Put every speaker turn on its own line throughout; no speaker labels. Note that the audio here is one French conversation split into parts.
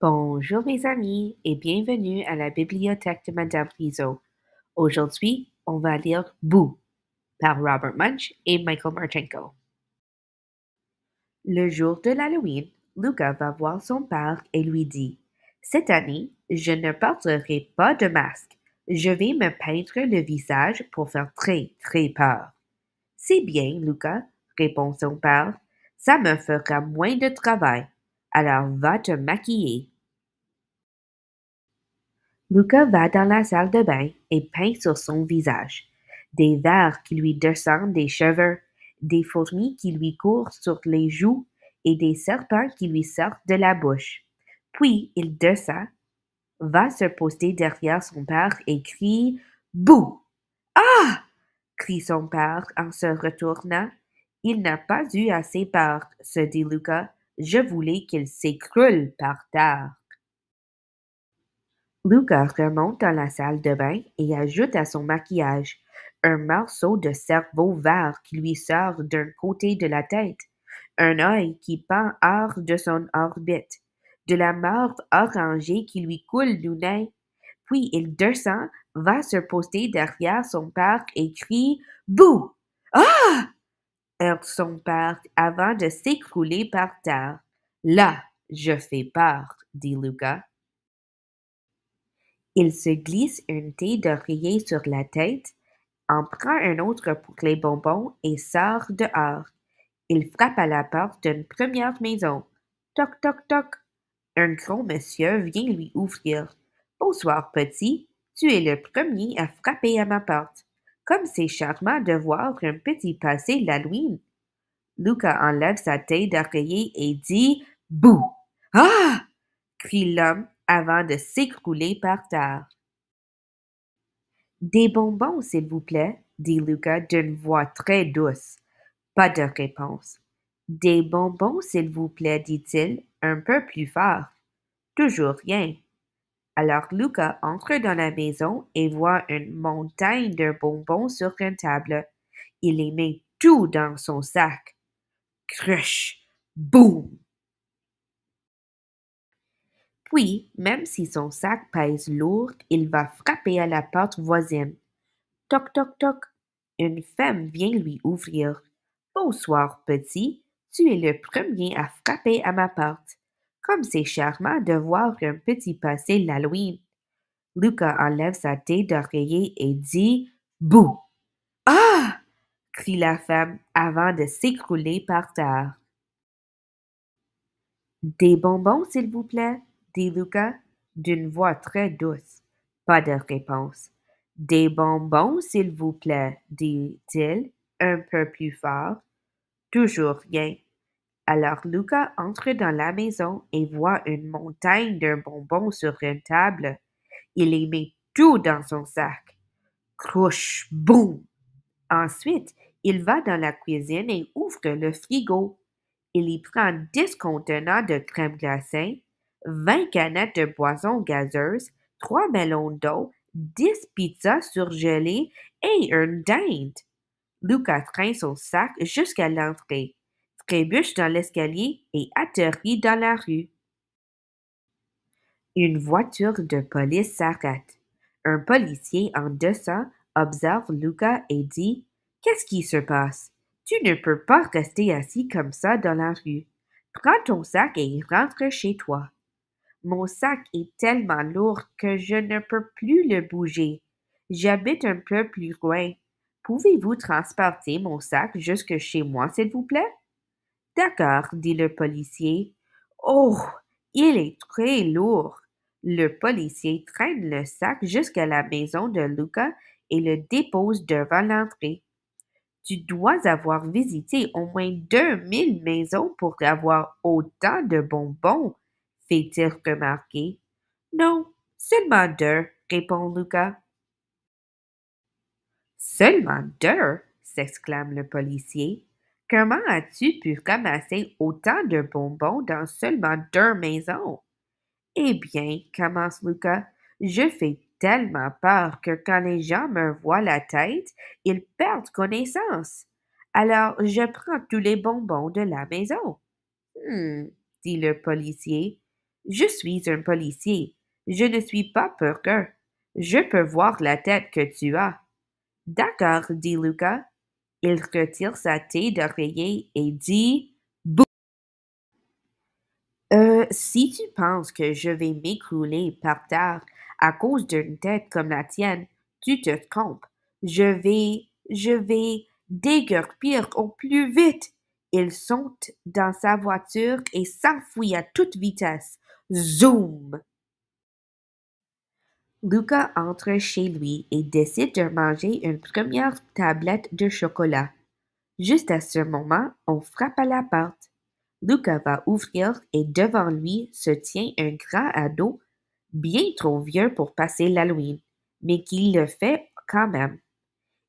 Bonjour mes amis et bienvenue à la bibliothèque de Madame Rizzo. Aujourd'hui, on va lire Boo par Robert Munsch et Michael Marchenko. Le jour de l'Halloween, Luca va voir son père et lui dit: Cette année, je ne porterai pas de masque. Je vais me peindre le visage pour faire très, très peur. C'est bien, Luca, répond son père. Ça me fera moins de travail. Alors va te maquiller. Luca va dans la salle de bain et peint sur son visage des vers qui lui descendent des cheveux, des fourmis qui lui courent sur les joues et des serpents qui lui sortent de la bouche. Puis il descend, va se poster derrière son père et crie: Bouh! Ah! Crie son père en se retournant. Il n'a pas eu assez peur, se dit Luca. Je voulais qu'il s'écroule par terre. Luca remonte dans la salle de bain et ajoute à son maquillage un morceau de cerveau vert qui lui sort d'un côté de la tête, un œil qui pend hors de son orbite, de la morve orangée qui lui coule du nez. Puis il descend, va se poster derrière son père et crie: Bouh! Ah! Hurle son père avant de s'écrouler par terre. Là, je fais peur, dit Luca. Il se glisse une thé d'oreiller sur la tête, en prend un autre pour les bonbons et sort dehors. Il frappe à la porte d'une première maison. Toc, toc, toc. Un gros monsieur vient lui ouvrir. Bonsoir, petit. Tu es le premier à frapper à ma porte. Comme c'est charmant de voir un petit passer l'Halloween. Luca enlève sa tête d'oreiller et dit: Bouh! Ah! Crie l'homme avant de s'écrouler par terre. Des bonbons, s'il vous plaît, dit Luca d'une voix très douce. Pas de réponse. Des bonbons, s'il vous plaît, dit-il, un peu plus fort. Toujours rien. Alors Luca entre dans la maison et voit une montagne de bonbons sur une table. Il les met tout dans son sac. Crush! Boum! Puis, même si son sac pèse lourd, il va frapper à la porte voisine. Toc, toc, toc. Une femme vient lui ouvrir. Bonsoir, petit. Tu es le premier à frapper à ma porte. Comme c'est charmant de voir un petit passer l'Halloween. Luca enlève sa tête d'oreiller et dit: Bouh! Ah! Crie la femme avant de s'écrouler par terre. Des bonbons, s'il vous plaît, dit Luca d'une voix très douce. Pas de réponse. Des bonbons, s'il vous plaît, dit-il un peu plus fort. Toujours rien. Alors Luca entre dans la maison et voit une montagne de bonbons sur une table. Il les met tout dans son sac. Crouche, boum! Ensuite, il va dans la cuisine et ouvre le frigo. Il y prend 10 contenants de crème glacée, 20 canettes de boissons gazeuses, 3 melons d'eau, 10 pizzas surgelées et une dinde. Luca traîne son sac jusqu'à l'entrée, trébuche dans l'escalier et atterrit dans la rue. Une voiture de police s'arrête. Un policier en descend observe Luca et dit: Qu'est-ce qui se passe? Tu ne peux pas rester assis comme ça dans la rue. Prends ton sac et rentre chez toi. Mon sac est tellement lourd que je ne peux plus le bouger. J'habite un peu plus loin. Pouvez-vous transporter mon sac jusque chez moi, s'il vous plaît? D'accord, dit le policier. Oh, il est très lourd. Le policier traîne le sac jusqu'à la maison de Luca et le dépose devant l'entrée. Tu dois avoir visité au moins 2000 maisons pour avoir autant de bonbons, fait-il remarquer. Non, seulement deux, répond Luca. Seulement deux, s'exclame le policier. Comment as-tu pu ramasser autant de bonbons dans seulement deux maisons? Eh bien, commence Luca, je fais tellement peur que quand les gens me voient la tête, ils perdent connaissance. Alors, je prends tous les bonbons de la maison. Hmm, dit le policier. Je suis un policier. Je ne suis pas Parker. Je peux voir la tête que tu as. D'accord, dit Lucas. Il retire sa tête d'oreiller et dit Bouh! Si tu penses que je vais m'écrouler par terre à cause d'une tête comme la tienne, tu te trompes. Je vais déguerpir au plus vite. Il saute dans sa voiture et s'enfuit à toute vitesse. Zoom! Lucas entre chez lui et décide de manger une première tablette de chocolat. Juste à ce moment, on frappe à la porte. Lucas va ouvrir et devant lui se tient un grand ado, bien trop vieux pour passer l'Halloween, mais qui le fait quand même.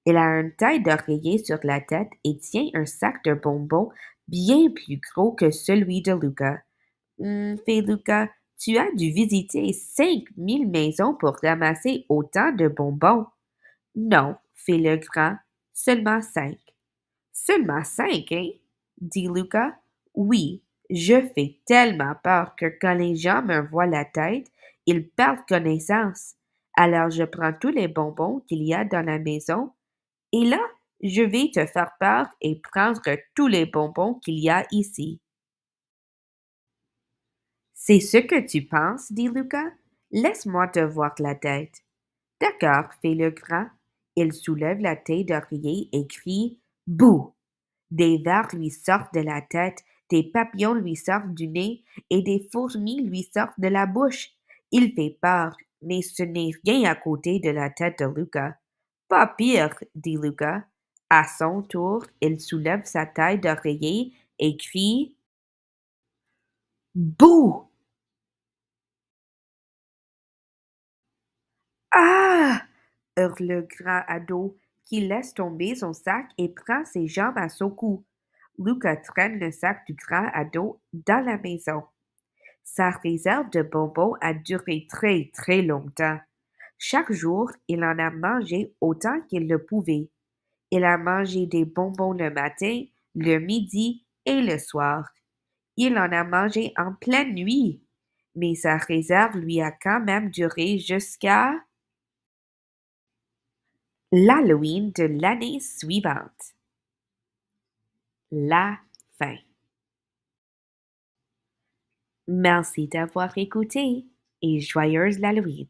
Il a une taille d'oreiller sur la tête et tient un sac de bonbons bien plus gros que celui de Lucas. Fait Lucas, tu as dû visiter 5000 maisons pour ramasser autant de bonbons. Non, fait le grand, seulement 5. Seulement 5, hein? Dit Lucas. Oui, je fais tellement peur que quand les gens me voient la tête, ils perdent connaissance. Alors je prends tous les bonbons qu'il y a dans la maison et là, je vais te faire peur et prendre tous les bonbons qu'il y a ici. C'est ce que tu penses, dit Lucas. Laisse-moi te voir la tête. D'accord, fait le grand. Il soulève la tête d'oreiller et crie Bouh! Des vers lui sortent de la tête, des papillons lui sortent du nez et des fourmis lui sortent de la bouche. Il fait peur, mais ce n'est rien à côté de la tête de Lucas. Pas pire, dit Lucas. À son tour, il soulève sa taille d'oreiller et crie Bouh! Ah! Hurle le grand ado, qui laisse tomber son sac et prend ses jambes à son cou. Lucas traîne le sac du grand ado dans la maison. Sa réserve de bonbons a duré très, très longtemps. Chaque jour, il en a mangé autant qu'il le pouvait. Il a mangé des bonbons le matin, le midi et le soir. Il en a mangé en pleine nuit. Mais sa réserve lui a quand même duré jusqu'à l'Halloween de l'année suivante. La fin. Merci d'avoir écouté et joyeuse Halloween.